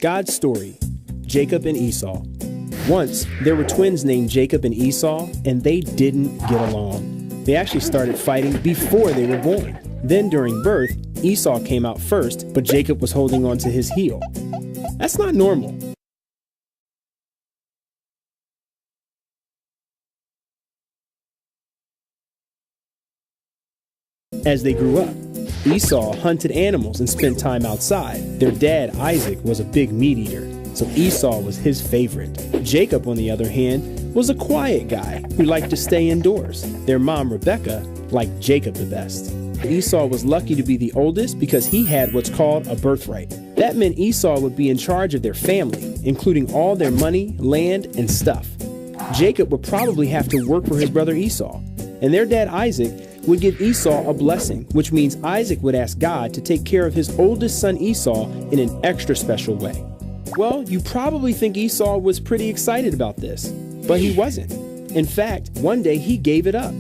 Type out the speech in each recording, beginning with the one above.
God's story, Jacob and Esau. Once, there were twins named Jacob and Esau, and they didn't get along. They actually started fighting before they were born. Then during birth, Esau came out first, but Jacob was holding on to his heel. That's not normal. As they grew up, Esau hunted animals and spent time outside. Their dad, Isaac, was a big meat eater, so Esau was his favorite. Jacob, on the other hand, was a quiet guy who liked to stay indoors. Their mom, Rebecca, liked Jacob the best. Esau was lucky to be the oldest because he had what's called a birthright. That meant Esau would be in charge of their family, including all their money, land, and stuff. Jacob would probably have to work for his brother Esau, and their dad, Isaac, would give Esau a blessing, which means Isaac would ask God to take care of his oldest son Esau in an extra special way. Well, you probably think Esau was pretty excited about this, but he wasn't. In fact, one day he gave it up.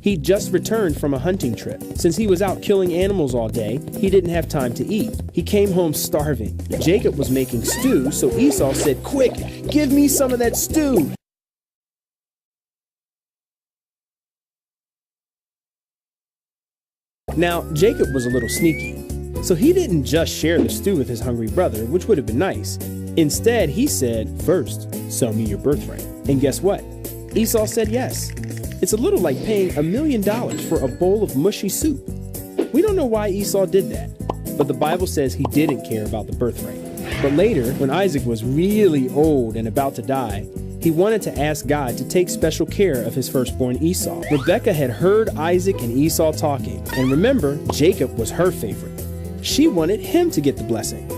He'd just returned from a hunting trip. Since he was out killing animals all day, he didn't have time to eat. He came home starving. Jacob was making stew, so Esau said, "Quick, give me some of that stew." Now, Jacob was a little sneaky, so he didn't just share the stew with his hungry brother, which would have been nice. Instead, he said, "First, sell me your birthright." And guess what? Esau said yes. It's a little like paying $1 million for a bowl of mushy soup. We don't know why Esau did that, but the Bible says he didn't care about the birthright. But later, when Isaac was really old and about to die, he wanted to ask God to take special care of his firstborn Esau. Rebecca had heard Isaac and Esau talking, and remember, Jacob was her favorite. She wanted him to get the blessing.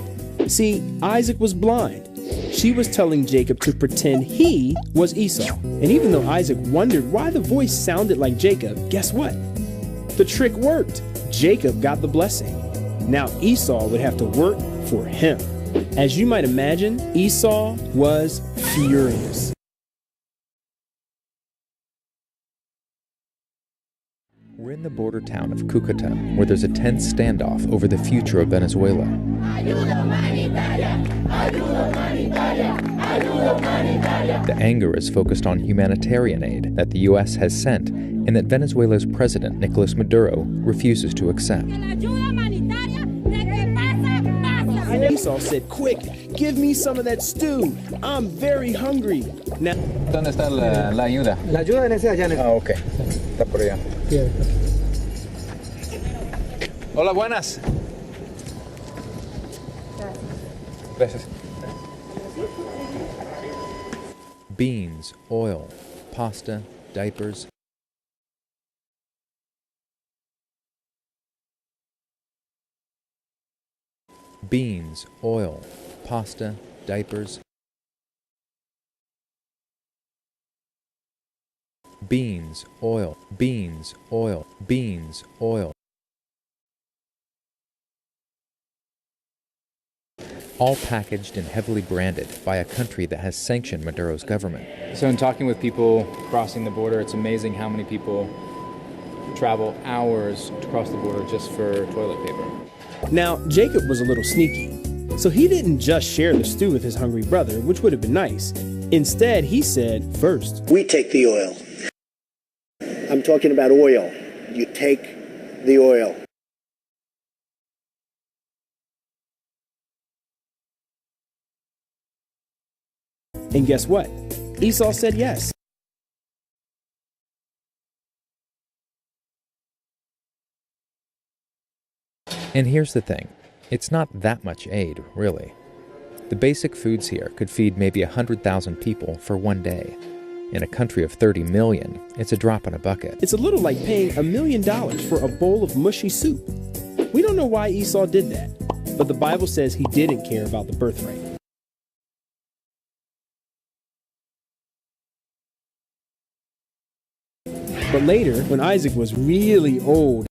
See, Isaac was blind. She was telling Jacob to pretend he was Esau. And even though Isaac wondered why the voice sounded like Jacob, guess what? The trick worked. Jacob got the blessing. Now Esau would have to work for him. As you might imagine, Esau was furious. We're in the border town of Cucuta, where there's a tense standoff over the future of Venezuela. The anger is focused on humanitarian aid that the U.S. has sent and that Venezuela's president, Nicolas Maduro, refuses to accept. Esau said, "Quick, give me some of that stew. I'm very hungry." Now, ¿Dónde está la ayuda? La ayuda en ese allá. Ah, ok. Está por allá. Yeah. Hola, buenas. Gracias. Beans, oil, pasta, diapers. Beans, oil, pasta, diapers. Beans, oil, beans, oil, beans, oil. All packaged and heavily branded by a country that has sanctioned Maduro's government. So in talking with people crossing the border, it's amazing how many people travel hours to cross the border just for toilet paper. Now, Jacob was a little sneaky, so he didn't just share the stew with his hungry brother, which would have been nice. Instead, he said, "First, we take the oil." I'm talking about oil. You take the oil. And guess what? Esau said yes. And here's the thing, it's not that much aid, really. The basic foods here could feed maybe 100,000 people for one day. In a country of 30 million, it's a drop in a bucket. It's a little like paying $1 million for a bowl of mushy soup. We don't know why Esau did that, but the Bible says he didn't care about the birthright. But later, when Isaac was really old